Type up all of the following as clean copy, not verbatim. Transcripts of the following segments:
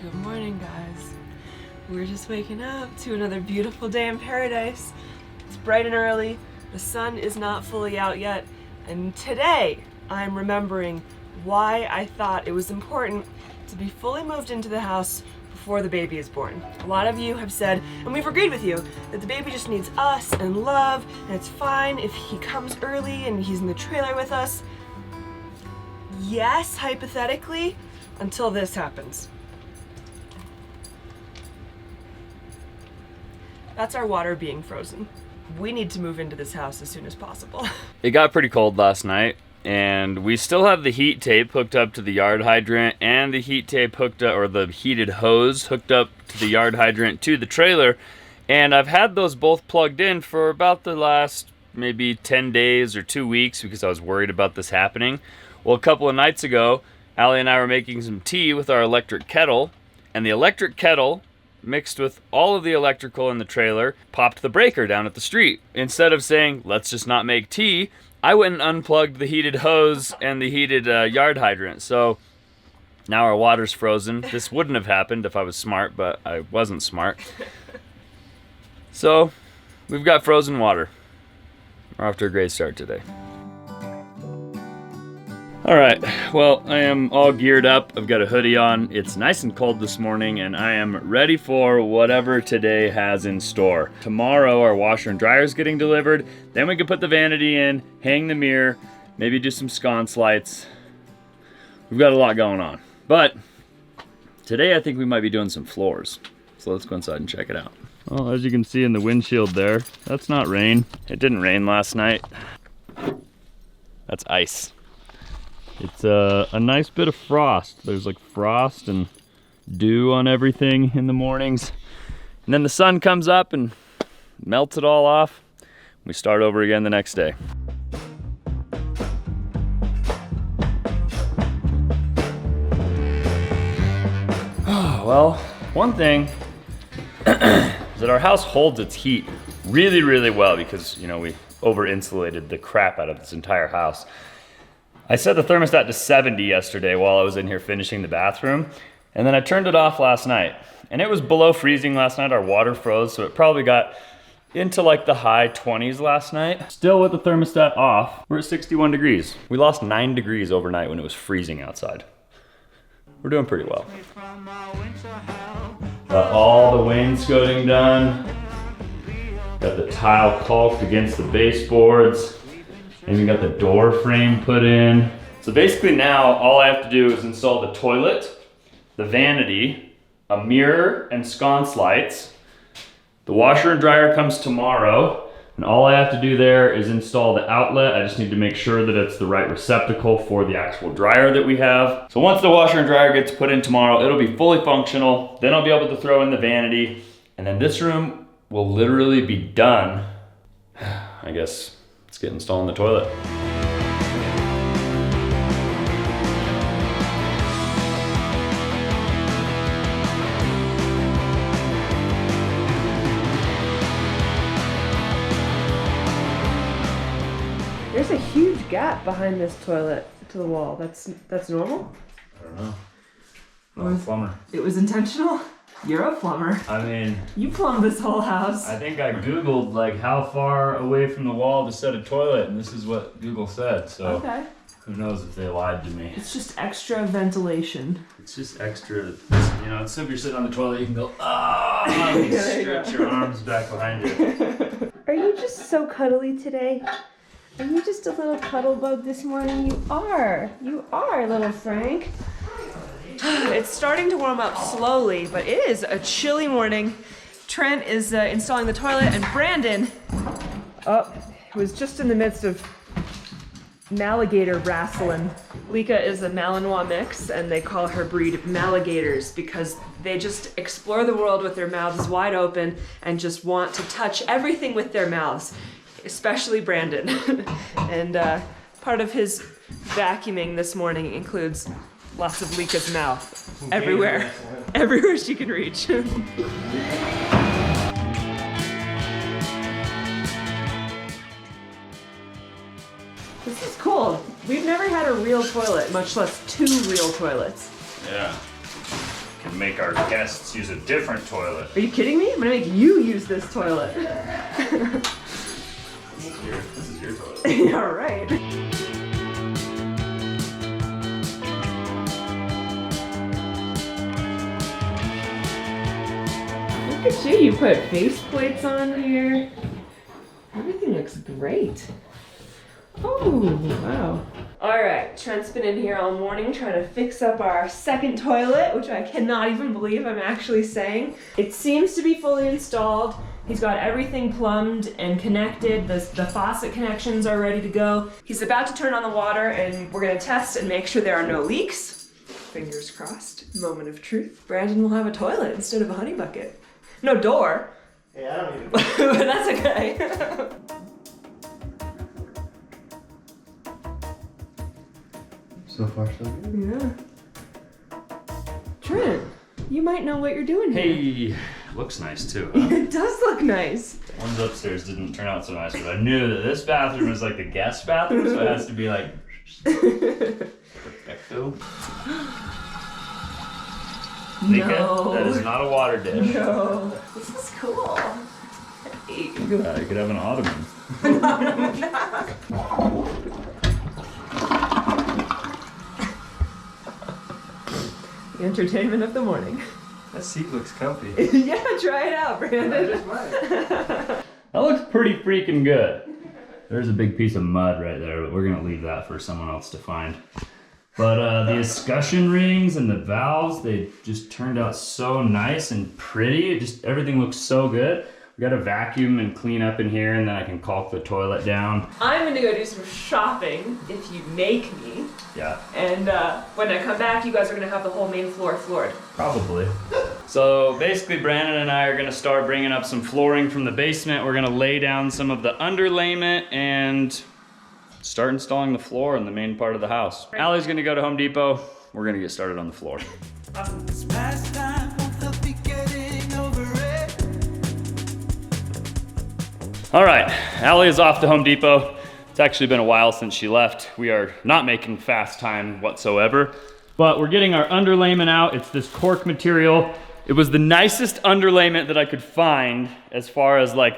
Good morning, guys. We're just waking up to another beautiful day in paradise. It's bright and early, the sun is not fully out yet, and today I'm remembering why I thought it was important to be fully moved into the house before the baby is born. A lot of you have said, and we've agreed with you, that the baby just needs us and love, and it's fine if he comes early and he's in the trailer with us. Yes, hypothetically, until this happens. That's our water being frozen. We need to move into this house as soon as possible. It got pretty cold last night, and we still have the heat tape hooked up to the yard hydrant and the heat tape hooked up, or the heated hose hooked up to the yard hydrant to the trailer. And I've had those both plugged in for about the last maybe 10 days or 2 weeks because I was worried about this happening. Well, a couple of nights ago, Allie and I were making some tea with our electric kettle, and the electric kettle mixed with all of the electrical in the trailer popped the breaker down at the street. Instead of saying, let's just not make tea, I went and unplugged the heated hose and the heated yard hydrant. So now our water's frozen. This wouldn't have happened if I was smart, but I wasn't smart. So we've got frozen water. We're off to a great start today. All right, well, I am all geared up. I've got a hoodie on. It's nice and cold this morning, and I am ready for whatever today has in store. Tomorrow, our washer and dryer is getting delivered. Then we can put the vanity in, hang the mirror, maybe do some sconce lights. We've got a lot going on. But today, I think we might be doing some floors. So let's go inside and check it out. Well, as you can see in the windshield there, that's not rain. It didn't rain last night. That's ice. It's a nice bit of frost. There's like frost and dew on everything in the mornings. And then the sun comes up and melts it all off. We start over again the next day. Well, one thing is that our house holds its heat really, really well because, you know, we over-insulated the crap out of this entire house. I set the thermostat to 70 yesterday while I was in here finishing the bathroom, and then I turned it off last night. And it was below freezing last night. Our water froze, so it probably got into like the high 20s last night. Still with the thermostat off, we're at 61 degrees. We lost 9 degrees overnight when it was freezing outside. We're doing pretty well. Got all the wainscoting done. Got the tile caulked against the baseboards. And we got the door frame put in. So basically now, all I have to do is install the toilet, the vanity, a mirror, and sconce lights. The washer and dryer comes tomorrow, and all I have to do there is install the outlet. I just need to make sure that it's the right receptacle for the actual dryer that we have. So once the washer and dryer gets put in tomorrow, it'll be fully functional. Then I'll be able to throw in the vanity, and then this room will literally be done. I guess let's get installing the toilet. There's a huge gap behind this toilet to the wall. That's normal? I don't know. I'm a plumber. It was intentional? You're a plumber. I mean, you plumbed this whole house. I think I Googled like how far away from the wall to set a toilet, and this is what Google said, so okay. Who knows if they lied to me. It's just extra ventilation. It's just extra, you know, so if you're sitting on the toilet, you can go, ah, and stretch your arms back behind you. Are you just so cuddly today? Are you just a little cuddle bug this morning? You are, little Frank. It's starting to warm up slowly, but it is a chilly morning. Trent is installing the toilet, and Brandon was just in the midst of Maligator wrestling. Lika is a Malinois mix, and they call her breed Maligators because they just explore the world with their mouths wide open and just want to touch everything with their mouths, especially Brandon. And part of his vacuuming this morning includes lots of Lika's mouth everywhere she can reach. This is cool. We've never had a real toilet, much less 2 real toilets. Yeah. Can make our guests use a different toilet. Are you kidding me? I'm gonna make you use this toilet. This is your toilet. Yeah, right. Look at you, you put face plates on here. Everything looks great. Oh, wow. All right, Trent's been in here all morning trying to fix up our second toilet, which I cannot even believe I'm actually saying. It seems to be fully installed. He's got everything plumbed and connected. The faucet connections are ready to go. He's about to turn on the water and we're gonna test and make sure there are no leaks. Fingers crossed, moment of truth. Brandon will have a toilet instead of a honey bucket. No door. Hey, I don't need it. But that's okay. So far, so good. Yeah. Trent, you might know what you're doing here. Hey, looks nice too, huh? It does look nice. The ones upstairs didn't turn out so nice, but I knew that this bathroom is like the guest bathroom, so it has to be like perfecto. No. That is not a water dish. No. This is cool. Hey. You could have an ottoman. The entertainment of the morning. That seat looks comfy. Yeah, try it out, Brandon. That looks pretty freaking good. There's a big piece of mud right there, but we're gonna leave that for someone else to find. But the escutcheon rings and the valves, they just turned out so nice and pretty. Everything looks so good. We gotta vacuum and clean up in here, and then I can caulk the toilet down. I'm gonna go do some shopping if you make me. Yeah. And when I come back, you guys are gonna have the whole main floor floored. Probably. So basically Brandon and I are gonna start bringing up some flooring from the basement. We're gonna lay down some of the underlayment and start installing the floor in the main part of the house. Allie's gonna go to Home Depot. We're gonna get started on the floor. Awesome. All right, Allie is off to Home Depot. It's actually been a while since she left. We are not making fast time whatsoever, but we're getting our underlayment out. It's this cork material. It was the nicest underlayment that I could find as far as like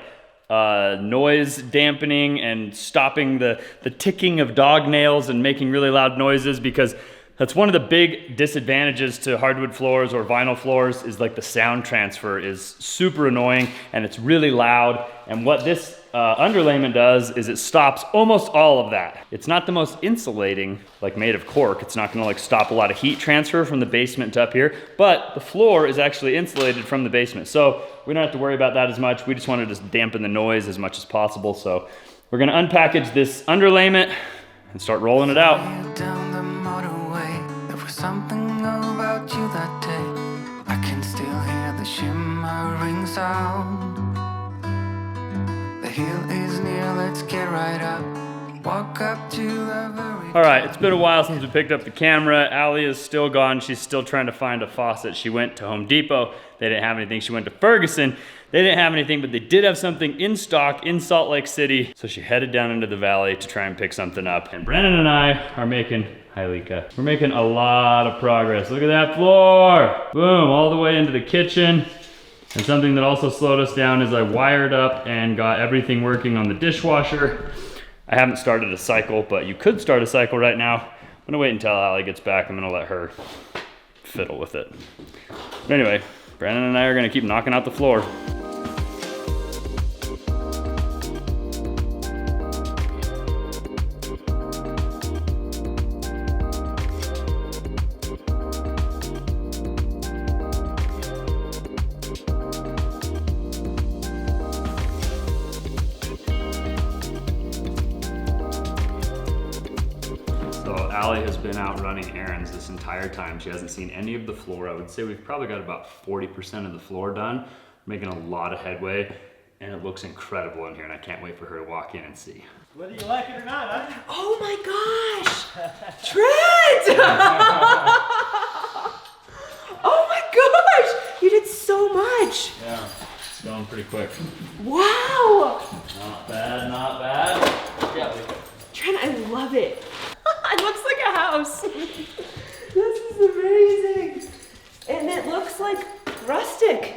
noise dampening and stopping the ticking of dog nails and making really loud noises, because that's one of the big disadvantages to hardwood floors or vinyl floors, is like the sound transfer is super annoying and it's really loud. And what this underlayment does is it stops almost all of that. It's not the most insulating, like made of cork. It's not gonna like stop a lot of heat transfer from the basement to up here, but the floor is actually insulated from the basement. So we don't have to worry about that as much. We just wanna just dampen the noise as much as possible. So we're gonna unpackage this underlayment and start rolling it out. Down the motorway, there was something about you that day. I can still hear the shimmering sound. The hill is near, let's get right up. Walk up to the very... All right, it's been a while since we picked up the camera. Allie is still gone. She's still trying to find a faucet. She went to Home Depot. They didn't have anything. She went to Ferguson. They didn't have anything, but they did have something in stock in Salt Lake City. So she headed down into the valley to try and pick something up. And Brandon and I are making, hi Lika, we're making a lot of progress. Look at that floor. Boom, all the way into the kitchen. And something that also slowed us down is I wired up and got everything working on the dishwasher. I haven't started a cycle, but you could start a cycle right now. I'm gonna wait until Allie gets back. I'm gonna let her fiddle with it. But anyway, Brandon and I are gonna keep knocking out the floor. Allie has been out running errands this entire time. She hasn't seen any of the floor. I would say we've probably got about 40% of the floor done. We're making a lot of headway, and it looks incredible in here, and I can't wait for her to walk in and see. Whether you like it or not, huh? Oh my gosh! Trent! Oh my gosh! You did so much! Yeah, it's going pretty quick. Wow! Not bad, not bad. Yeah, Trent, I love it. It looks like a house. This is amazing. And it looks like rustic.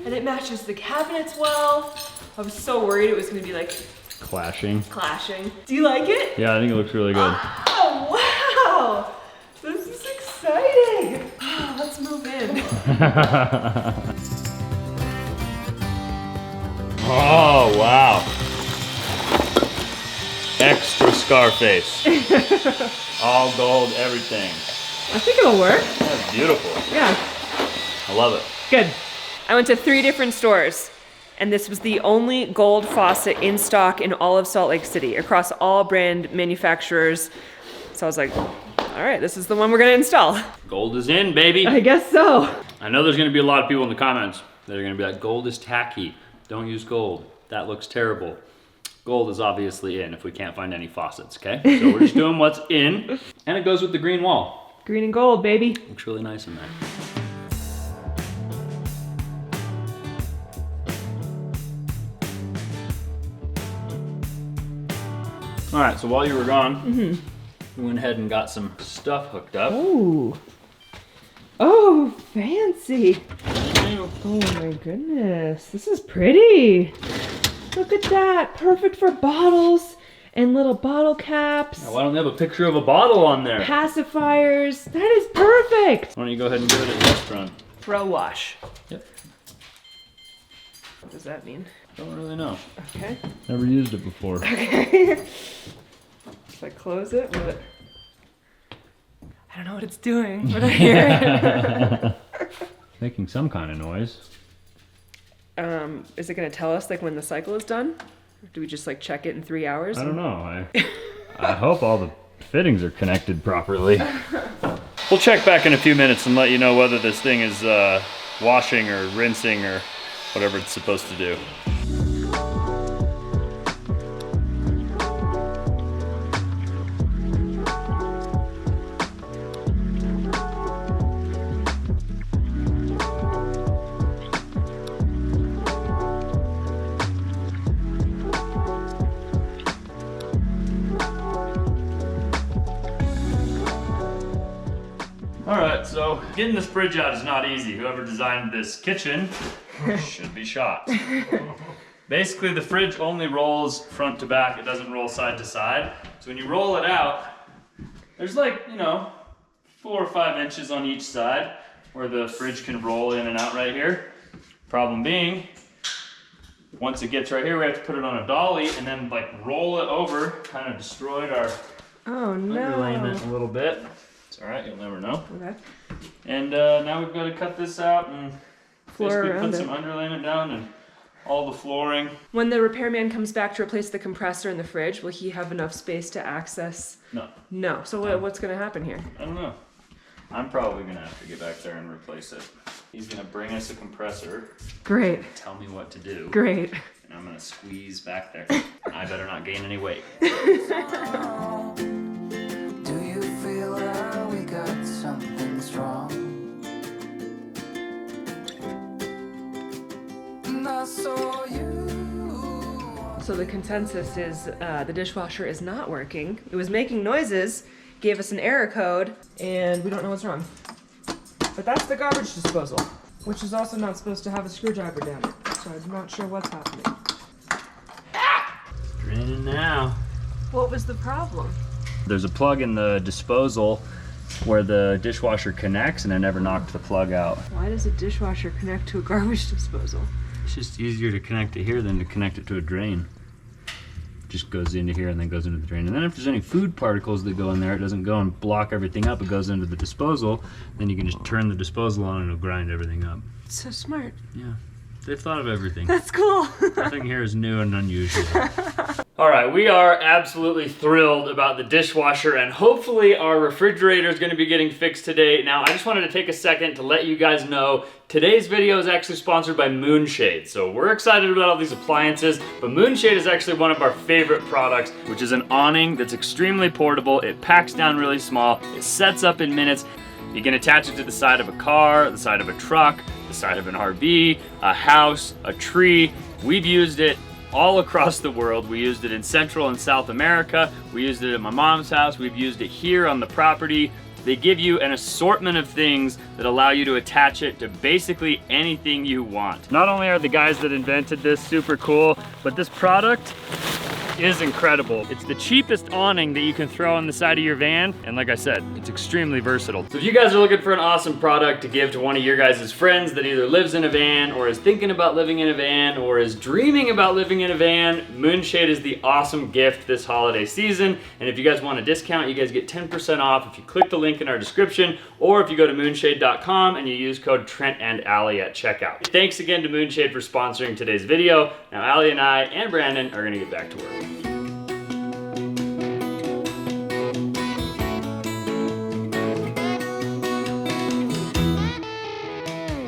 And it matches the cabinets well. I was so worried it was gonna be like Clashing. clashing. Do you like it? Yeah, I think it looks really good. Oh, wow. This is exciting. Let's move in. Oh, wow. Extra Scarface. All gold, everything. I think it'll work. That's beautiful. Yeah. I love it. Good. I went to 3 different stores, and this was the only gold faucet in stock in all of Salt Lake City, across all brand manufacturers. So I was like, all right, this is the one we're gonna install. Gold is in, baby. I guess so. I know there's gonna be a lot of people in the comments that are gonna be like, gold is tacky. Don't use gold. That looks terrible. Gold is obviously in if we can't find any faucets, okay? So we're just doing what's in, and it goes with the green wall. Green and gold, baby. Looks really nice in there. All right, so while you were gone, we went ahead and got some stuff hooked up. Oh. Oh, fancy. Oh my goodness. This is pretty. Look at that. Perfect for bottles and little bottle caps. Now, why don't they have a picture of a bottle on there? Pacifiers. That is perfect. Why don't you go ahead and give it a test run? Pro wash. Yep. What does that mean? Don't really know. Okay. Never used it before. Okay. If I close it, will it? I don't know what it's doing, but I hear it. Making some kind of noise. Is it gonna tell us like when the cycle is done? Or do we just like check it in 3 hours? I don't know. I hope all the fittings are connected properly. We'll check back in a few minutes and let you know whether this thing is washing or rinsing or whatever it's supposed to do. Alright, so getting this fridge out is not easy. Whoever designed this kitchen should be shot. Basically, the fridge only rolls front to back. It doesn't roll side to side. So when you roll it out, there's like, 4 or 5 inches on each side where the fridge can roll in and out right here. Problem being, once it gets right here, we have to put it on a dolly and then like roll it over. Kind of destroyed our underlayment a little bit. It's all right, you'll never know. Okay. And now we've got to cut this out and basically put some underlayment down and all the flooring. When the repairman comes back to replace the compressor in the fridge, will he have enough space to access? No. No. So what's going to happen here? I don't know. I'm probably going to have to get back there and replace it. He's going to bring us a compressor. Great. Tell me what to do. Great. And I'm going to squeeze back there. I better not gain any weight. Do you feel that we got something strong? And I saw you. So the consensus is the dishwasher is not working. It was making noises, gave us an error code, and we don't know what's wrong. But that's the garbage disposal, which is also not supposed to have a screwdriver down it. So I'm not sure what's happening. Draining now. What was the problem? There's a plug in the disposal where the dishwasher connects and I never knocked the plug out. Why does a dishwasher connect to a garbage disposal? It's just easier to connect it here than to connect it to a drain. Just goes into here and then goes into the drain. And then if there's any food particles that go in there, it doesn't go and block everything up. It goes into the disposal. Then you can just turn the disposal on and it'll grind everything up. It's so smart. Yeah, they've thought of everything. That's cool. Nothing here is new and unusual. All right, we are absolutely thrilled about the dishwasher and hopefully our refrigerator is going to be getting fixed today. Now, I just wanted to take a second to let you guys know today's video is actually sponsored by Moonshade. So we're excited about all these appliances, but Moonshade is actually one of our favorite products, which is an awning that's extremely portable. It packs down really small. It sets up in minutes. You can attach it to the side of a car, the side of a truck, the side of an RV, a house, a tree. We've used it all across the world. We used it in Central and South America. We used it at my mom's house. We've used it here on the property. They give you an assortment of things that allow you to attach it to basically anything you want. Not only are the guys that invented this super cool, but this product is incredible. It's the cheapest awning that you can throw on the side of your van, and like I said, it's extremely versatile. So if you guys are looking for an awesome product to give to one of your guys' friends that either lives in a van or is thinking about living in a van or is dreaming about living in a van, Moonshade is the awesome gift this holiday season. And if you guys want a discount, you guys get 10% off if you click the link in our description, or if you go to moonshade.com and you use code Trent and Allie at checkout. Thanks again to Moonshade for sponsoring today's video. Now Allie and I and Brandon are gonna get back to work.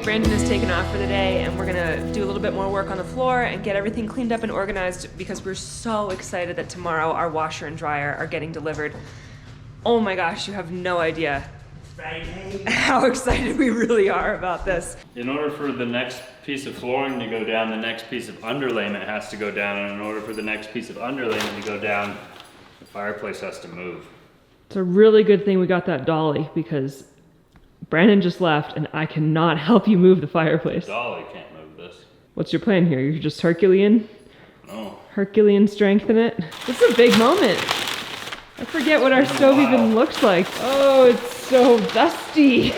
Brandon has taken off for the day, and we're gonna do a little bit more work on the floor and get everything cleaned up and organized because we're so excited that tomorrow our washer and dryer are getting delivered. Oh my gosh, you have no idea how excited we really are about this. In order for the next piece of flooring to go down, the next piece of underlayment has to go down, and in order for the next piece of underlayment to go down, the fireplace has to move. It's a really good thing we got that dolly because Brandon just left and I cannot help you move the fireplace. Dolly can't move this. What's your plan here? You're just Herculean? No. Herculean strength in it? This is a big moment. I forget what our stove even looks like. Oh, it's so dusty.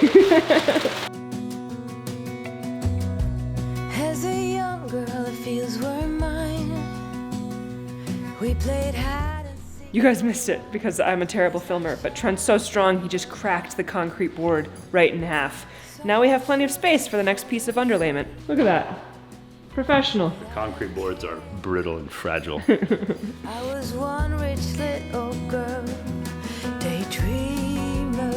As a young girl, it feels we're mine. We played hide and seek. You guys missed it because I'm a terrible filmer, but Trent's so strong he just cracked the concrete board right in half. Now we have plenty of space for the next piece of underlayment. Look at that. Professional. The concrete boards are brittle and fragile. I was one rich little girl, daydreamer,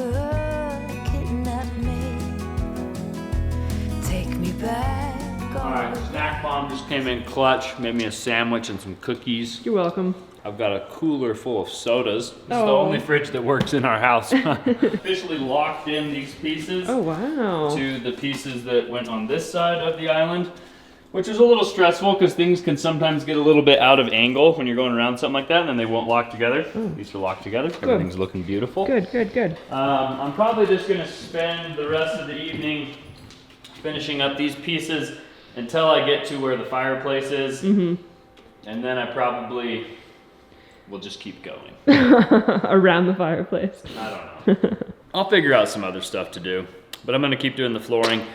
kidnap me, take me back. Alright, Snack Mom just came in clutch, made me a sandwich and some cookies. You're welcome. I've got a cooler full of sodas. It's the Oh. only fridge that works in our house. Officially locked in these pieces Oh, wow. to the pieces that went on this side of the island, which is a little stressful because things can sometimes get a little bit out of angle when you're going around something like that, and then they won't lock together. These are locked together. Everything's looking beautiful. Good, good, good. I'm probably just going to spend the rest of the evening finishing up these pieces until I get to where the fireplace is, and then I probably will just keep going. Around the fireplace. I don't know. I'll figure out some other stuff to do, but I'm going to keep doing the flooring.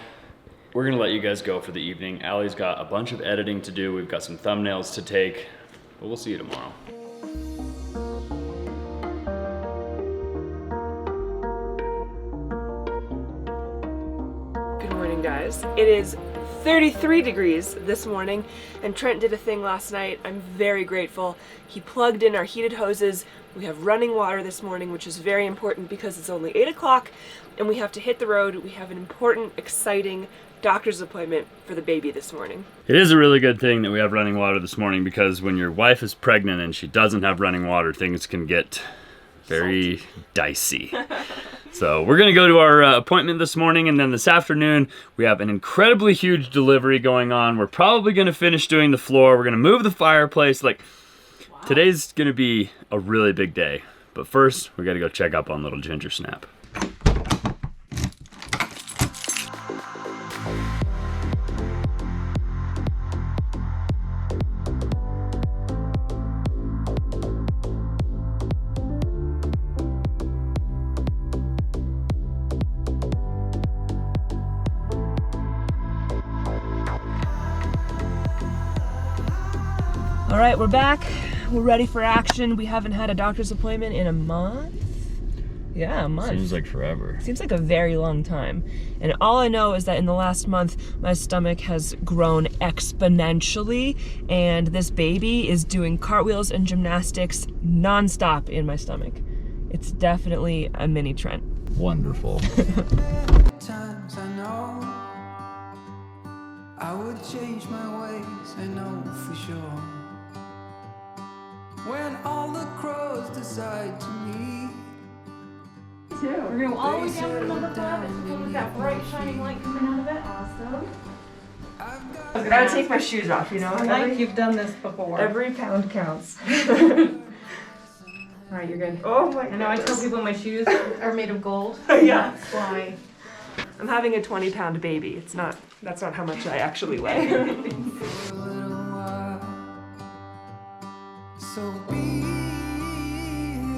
We're going to let you guys go for the evening. Allie's got a bunch of editing to do. We've got some thumbnails to take, but we'll see you tomorrow. Good morning, guys. It is 33 degrees this morning, and Trent did a thing last night. I'm very grateful. He plugged in our heated hoses. We have running water this morning, which is very important because it's only 8 o'clock and we have to hit the road. We have an important, exciting doctor's appointment for the baby this morning. It is a really good thing that we have running water this morning, because when your wife is pregnant and she doesn't have running water, things can get very dicey. So we're gonna go to our appointment this morning, and then this afternoon we have an incredibly huge delivery going on. We're probably gonna finish doing the floor. We're gonna move the fireplace. Like, today's gonna be a really big day. But first, we gotta go check up on little Ginger Snap. All right, we're back. We're ready for action. We haven't had a doctor's appointment in a month. Yeah, a month. Seems like forever. Seems like a very long time. And all I know is that in the last month, my stomach has grown exponentially, and this baby is doing cartwheels and gymnastics nonstop in my stomach. It's definitely a mini Trent. Wonderful. Times I know I would change my ways, I know for sure. When all the crows decide to meet, We're going all the way down to number 5. It's cool with that bright shining light coming out of it. Awesome. I gotta take my shoes off, you know? Like you've done this before. Every pound counts. Alright, you're good. Oh my god. I know I tell people my shoes are made of gold. Yeah. That's why. I'm having a 20-pound baby. That's not how much I actually weigh. For a little while. So be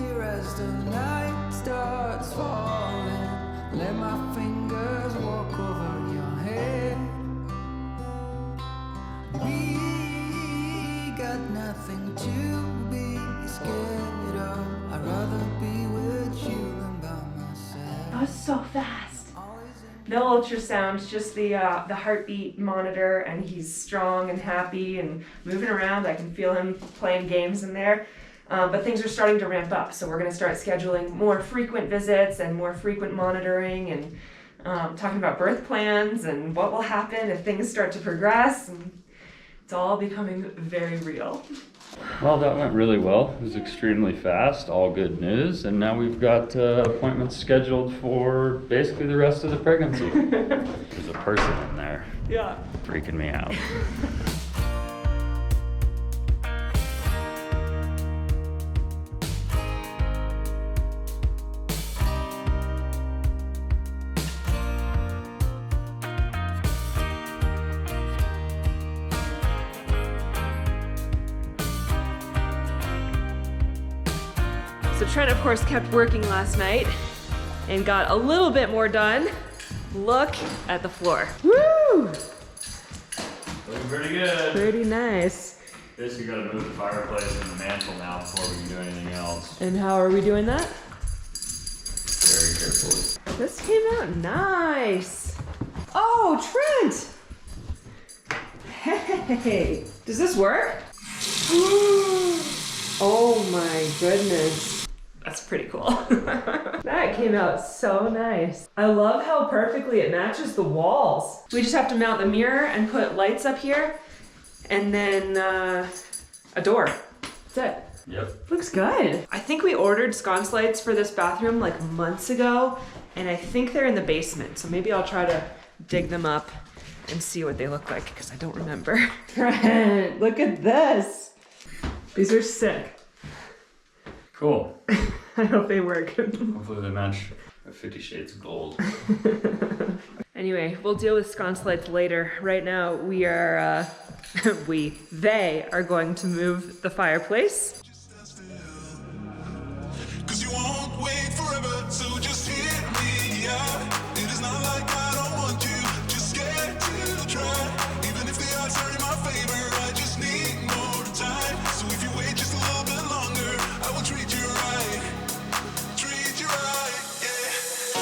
here as the night starts falling. Let my fingers walk over your head. We got nothing to be scared of. I'd rather be with you than by myself. That was so fast. No ultrasound, just the heartbeat monitor, and he's strong and happy and moving around. I can feel him playing games in there. But things are starting to ramp up, so we're going to start scheduling more frequent visits and more frequent monitoring and talking about birth plans and what will happen if things start to progress. And it's all becoming very real. Well, that went really well. It was extremely fast, all good news. And now we've got appointments scheduled for basically the rest of the pregnancy. There's a person in there. Yeah. Freaking me out. So Trent, of course, kept working last night and got a little bit more done. Look at the floor. Woo! Looking pretty good. Pretty nice. Guess you gotta move the fireplace and the mantle now before we can do anything else. And how are we doing that? Very carefully. This came out nice. Oh, Trent! Hey, does this work? Oh my goodness. That's pretty cool. That came out so nice. I love how perfectly it matches the walls. We just have to mount the mirror and put lights up here and then a door. That's it. Yep. Looks good. I think we ordered sconce lights for this bathroom like months ago, and I think they're in the basement. So maybe I'll try to dig them up and see what they look like because I don't remember. Trent, look at this. These are sick. Cool. I hope they work. Hopefully they match 50 Shades of Gold. Anyway, we'll deal with sconce lights later. Right now, we are, they are going to move the fireplace. Cause you won't wait forever, so just hit me up. It is not like I don't want you, just scared to try. Even if the odds are in my favor, I just need more time. So if you wait just a little bit longer, I will treat you right. Treat you right, yeah.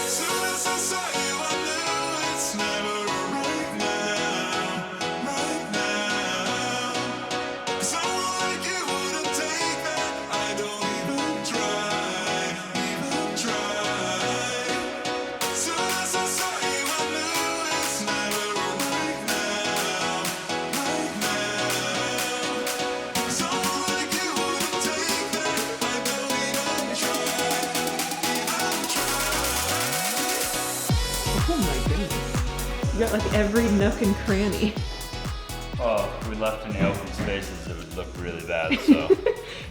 Soon as I saw you, I knew it's never right now, right now. Someone like you wouldn't take that. I don't even try, even try. Soon as I saw you, I knew it's never right now, right now. Someone like you wouldn't take that. I don't even try, even try. Oh my goodness. You got like every nook and cranny. Well, if we left any open spaces, it would look really bad, so.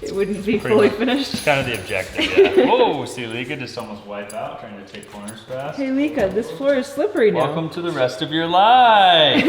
It wouldn't be Pretty fully much. finished. It's kind of the objective, yeah. Whoa, see Lika just almost wipe out, trying to take corners fast. Hey Lika, this floor is slippery now. Welcome to the rest of your life.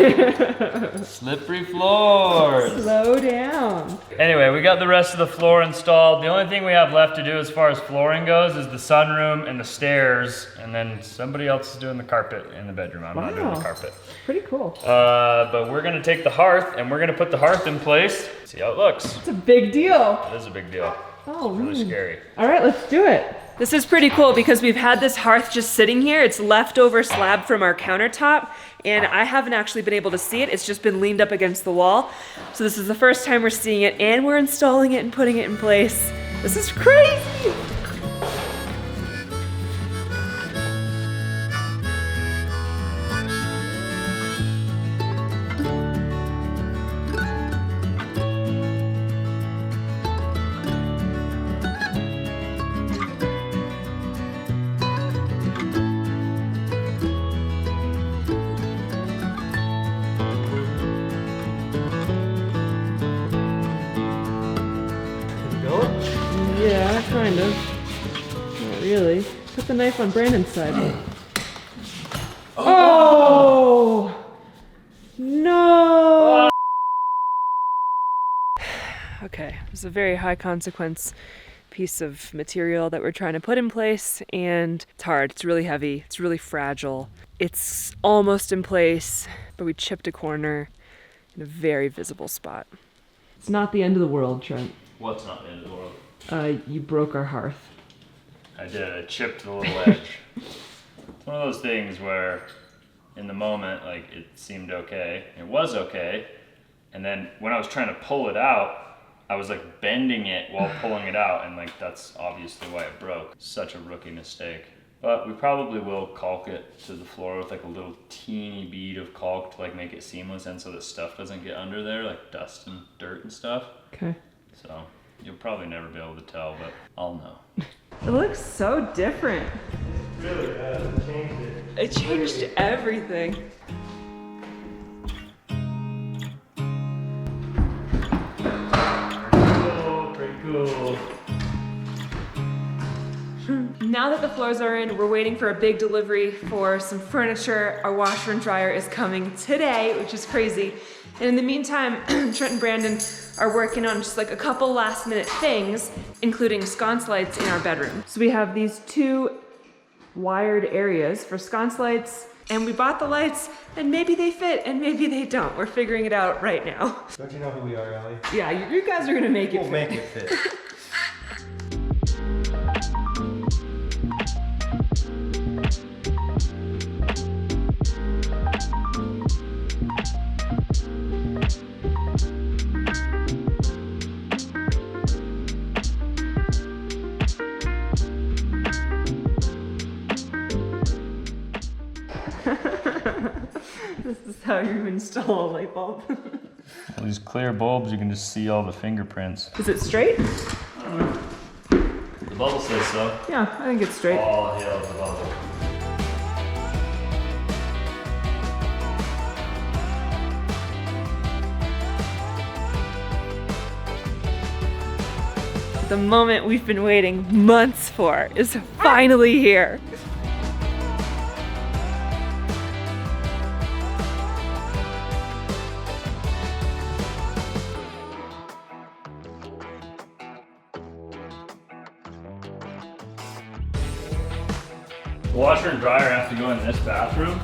Slippery floors. Slow down. Anyway, we got the rest of the floor installed. The only thing we have left to do as far as flooring goes is the sunroom and the stairs, and then somebody else is doing the carpet in the bedroom. I'm not doing the Wow. carpet. Pretty cool. But we're gonna take the hearth and we're gonna put the hearth in place. See how it looks. It's a big deal. It is a big deal. Oh, Really scary. All right, let's do it. This is pretty cool because we've had this hearth just sitting here. It's leftover slab from our countertop, and I haven't actually been able to see it. It's just been leaned up against the wall. So this is the first time we're seeing it, and we're installing it and putting it in place. This is crazy. really. Put the knife on Brandon's side. Oh! No! Okay, it's a very high consequence piece of material that we're trying to put in place, and it's hard. It's really heavy. It's really fragile. It's almost in place, but we chipped a corner in a very visible spot. It's not the end of the world, Trent. What's not the end of the world? You broke our hearth. I did. I chipped the little edge. It's one of those things where, in the moment, like, it seemed okay. It was okay. And then when I was trying to pull it out, I was like bending it while pulling it out, and like that's obviously why it broke. Such a rookie mistake. But we probably will caulk it to the floor with like a little teeny bead of caulk to like make it seamless, and so that stuff doesn't get under there, like dust and dirt and stuff. Okay. So you'll probably never be able to tell, but I'll know. It looks so different. Really bad. It changed it. It changed everything. Pretty cool. Now that the floors are in, we're waiting for a big delivery for some furniture. Our washer and dryer is coming today, which is crazy. And in the meantime, Trent and Brandon are working on just like a couple last minute things, including sconce lights in our bedroom. So we have these two wired areas for sconce lights, and we bought the lights, and maybe they fit and maybe they don't. We're figuring it out right now. Don't you know who we are, Allie? Yeah, you guys are gonna make it We'll fit. make it fit. This is how you install a light bulb. All these clear bulbs, you can just see all the fingerprints. Is it straight? The bubble says so. Yeah, I think it's straight. All hail the bubble. The moment we've been waiting months for is finally here. The washer and dryer have to go in this bathroom,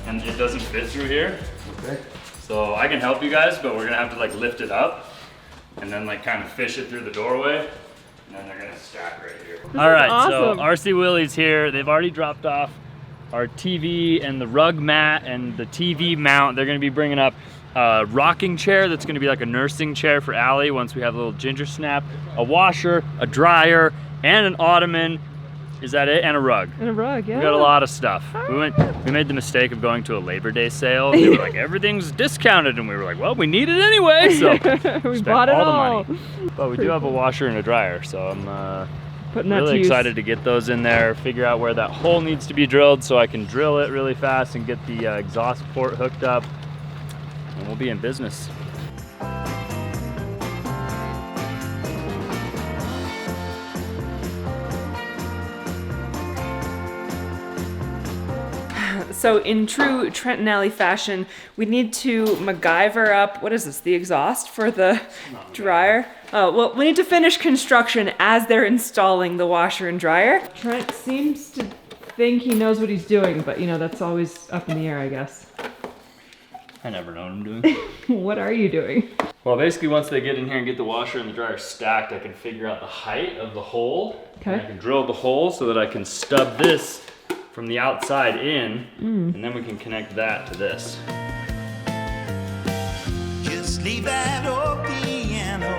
and it doesn't fit through here. Okay. So I can help you guys, but we're gonna have to like lift it up and then like kind of fish it through the doorway, and then they're gonna stack right here. All right, awesome. so RC Willie's here. They've already dropped off our TV and the rug mat and the TV mount. They're gonna be bringing up a rocking chair that's gonna be like a nursing chair for Allie once we have a little ginger snap, a washer, a dryer, and an ottoman. Is that it? And a rug. And a rug, yeah. We got a lot of stuff. We made the mistake of going to a Labor Day sale. They were like, everything's discounted, and we were like, well, we need it anyway, so we spent bought it all the money. But we do have a washer and a dryer, so I'm Putting that really to use. excited to get those in there, figure out where that hole needs to be drilled so I can drill it really fast and get the exhaust port hooked up, and we'll be in business. So in true Trent Allie fashion, we need to MacGyver up, what is this, the exhaust for the dryer? Oh, well, we need to finish construction as they're installing the washer and dryer. Trent seems to think he knows what he's doing, but you know, that's always up in the air, I guess. I never know what I'm doing. What are you doing? Well, basically once they get in here and get the washer and the dryer stacked, I can figure out the height of the hole. Okay. And I can drill the hole so that I can stub this from the outside in, and then we can connect that to this. Just leave that old piano.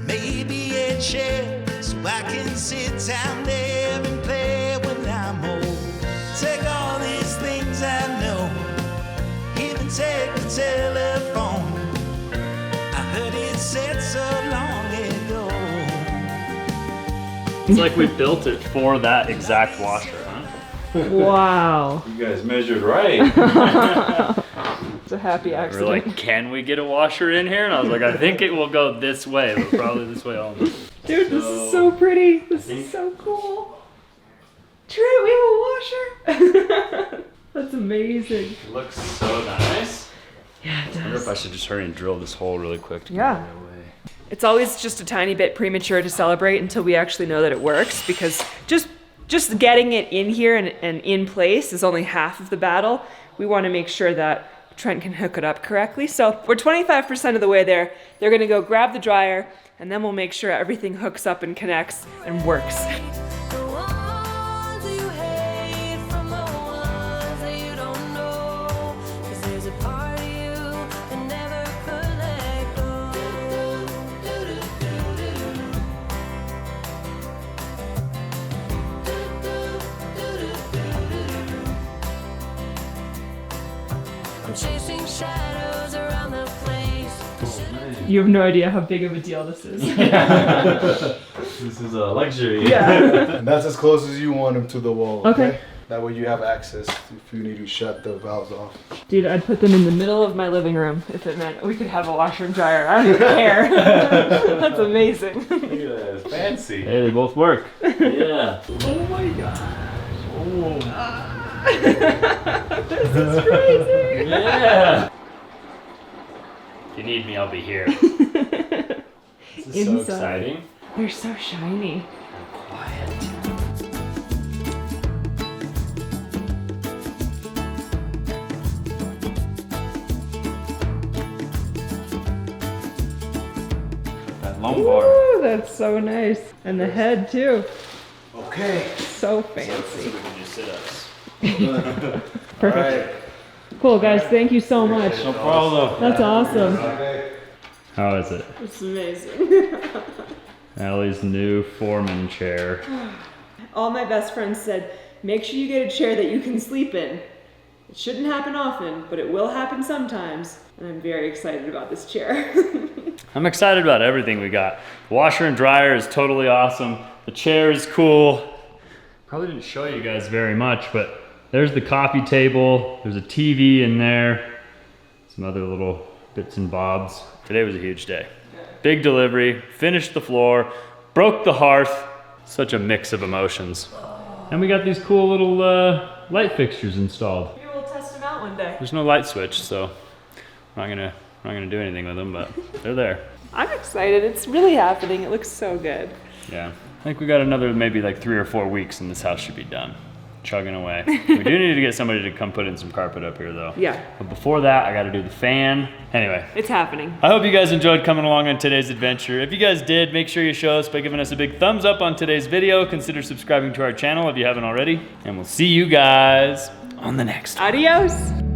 Maybe a chair so I can sit down there and play when I'm old. Take all these things I know, even take the telephone. I heard it said so long ago. It's like we built it for that exact washer, huh? Wow. You guys measured right. It's a happy We're accident. like, can we get a washer in here? And I was like, I think it will go this way, but probably this way only. Dude, this is so pretty. This is so cool. Trent, we have a washer. That's amazing. It looks so nice. Yeah, it I wonder if I does. should just hurry and drill this hole really quick to Yeah. get it away. It's always just a tiny bit premature to celebrate until we actually know that it works, because just getting it in here and in place is only half of the battle. We want to make sure that Trent can hook it up correctly. So we're 25% of the way there. They're gonna go grab the dryer, and then we'll make sure everything hooks up and connects and works. The ones you hate from the ones that you don't know. 'Cause there's a part of you that never could let go. I'm chasing shadows around the place. You have no idea how big of a deal this is. This is a luxury. Yeah. And that's as close as you want them to the wall. Okay. That way you have access if you need to shut the valves off. Dude, I'd put them in the middle of my living room if it meant we could have a washer and dryer. I don't even care. That's amazing. Look at that, it's fancy. Hey, they both work. Yeah. Oh my gosh. This is crazy. Yeah. If you need me, I'll be here. This is so Inside. exciting. They're so shiny. Quiet. That lumbar. Ooh, that's so nice. And the head too. Okay. So fancy. We can just sit ups. Perfect. Cool, guys. Thank you so much. No problem. That's awesome. How is it? It's amazing. Allie's new foreman chair. All my best friends said, make sure you get a chair that you can sleep in. It shouldn't happen often, but it will happen sometimes. And I'm very excited about this chair. I'm excited about everything we got. The washer and dryer is totally awesome. The chair is cool. Probably didn't show you guys very much, but there's the coffee table. There's a TV in there. Some other little bits and bobs. Today was a huge day. Big delivery, finished the floor, broke the hearth. Such a mix of emotions. And we got these cool little light fixtures installed. Maybe we'll test them out one day. There's no light switch, so I'm not gonna do anything with them, but they're there. I'm excited. It's really happening. It looks so good. Yeah, I think we got another maybe like 3 or 4 weeks and this house should be done. Chugging away. We do need to get somebody to come put in some carpet up here though. Yeah. But before that, I gotta do the fan. Anyway, It's happening. I hope you guys enjoyed coming along on today's adventure. If you guys did, make sure you show us by giving us a big thumbs up on today's video. Consider subscribing to our channel if you haven't already. And we'll see you guys on the next one. Adios.